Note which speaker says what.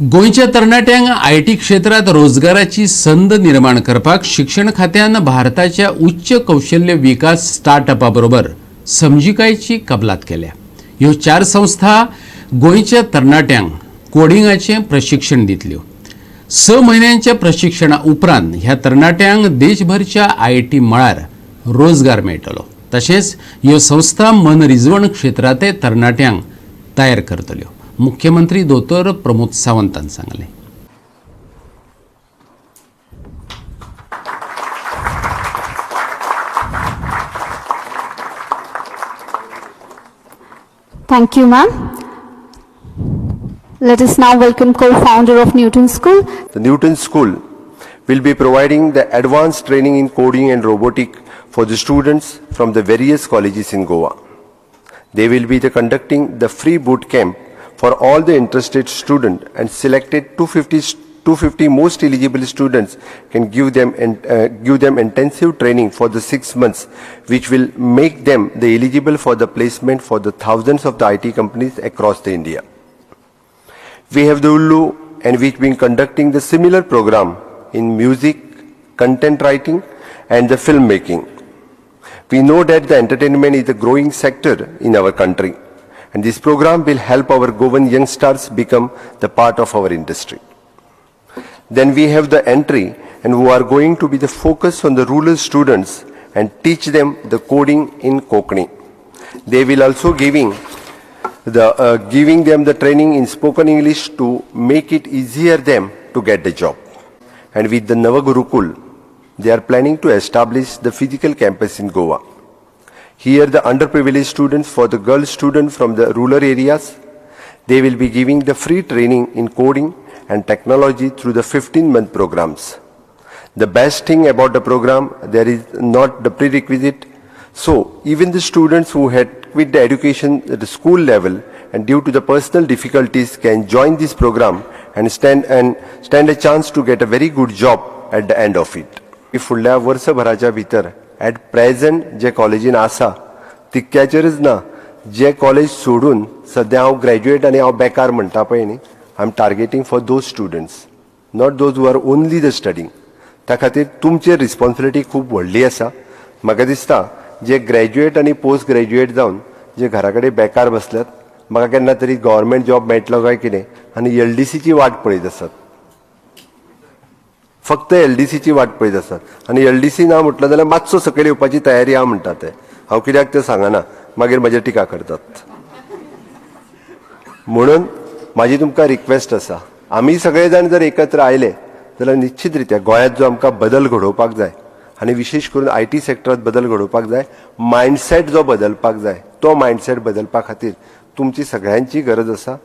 Speaker 1: गोंयच्या तरणाट्यांक आयटी क्षेत्रात रोजगाराची संद निर्माण करपाक शिक्षण खात्यान भारताच्या उच्च कौशल्य विकास स्टार्टअपा बरोबर समजिकायेची कबलात केल्या। ह्यो 4 संस्था गोंयच्या तरणाट्यांक कोडिंगाचे प्रशिक्षण दितल्यो। 6 म्हयन्यांच्या प्रशिक्षणा उपरांत ह्या तरणाट्यांक देशभरच्या आयटी मळार रोजगार मेळटलो। तशेंच ह्यो संस्था मनरिजवण क्षेत्रांतय तरणाट्यांक तयार करतल्यो। मुख्यमंत्री दोतोर प्रमोद सावंतान सांगले।
Speaker 2: Thank you, ma'am. Let us now welcome co-founder of Newton School.
Speaker 3: The Newton School will be providing the advanced training in coding and robotics for the students from the various colleges in Goa. They will be conducting the free boot camp for all the interested students, and selected 250 most eligible students can give them intensive training for the 6 months, which will make them eligible for the placement for the thousands of the IT companies across the India. We have the ULU, and we've been conducting the similar program in music, content writing and the filmmaking. We know that the entertainment is a growing sector in our country, and this program will help our Goan youngsters become the part of our industry. Then we have the entry, and who are going to be the focus on the rural students and teach them the coding in Konkani. They will also giving them the training in spoken English to make it easier them to get the job. And with the Navagurukul, they are planning to establish the physical campus in Goa. Here the underprivileged students, for the girl students from the rural areas, they will be giving the free training in coding and technology through the 15-month programs. The best thing about the program, there is not the prerequisite. So even the students who had quit the education at the school level and due to the personal difficulties can join this program and stand a chance to get a very good job at the end of it. फुडल्या वर्षभराच्या भितर at present जे कॉलेजीन आसा तितक्याचेरच ना, जे college सोडून सध्या हांव graduate आनी हांव बेकार म्हणटा पळय न्ही, I am targeting for those students, not those who are only the studying. त्या खातीर तुमची रिस्पॉन्सिबिलिटी खूब व्हडली आसा. म्हाका दिसता जे ग्रॅज्युएट आनी पोस्ट ग्रॅज्युएट जावन जे घरा कडेन बेकार बसल्यात, म्हाका केन्ना तरी गव्हर्मेंट जॉब मेळटलो काय कितें आनी LDCची वाट पळयत आसात, फक्त LDCची वाट पळयत आसात आनी LDC ना म्हटलं जाल्यार मातसो सकयल येवपाची तयारी आहा म्हणटा ते. हांव कित्याक ते सांगना, मागीर म्हजेर टिका करतात. म्हणून म्हाजी तुमकां रिक्वेस्ट आसा, आमी सगळे जाण जर एकत्र आयले जाल्यार निश्चित रित्या गोंयांत जो आमकां बदल घडोवपाक जाय आनी विशेश करून IT सेक्टरांत बदल घडोवपाक जाय, मायंडसेट जो बदलपाक जाय, तो मायंडसेट बदलपा खातीर तुमची सगळ्यांची गरज आसा.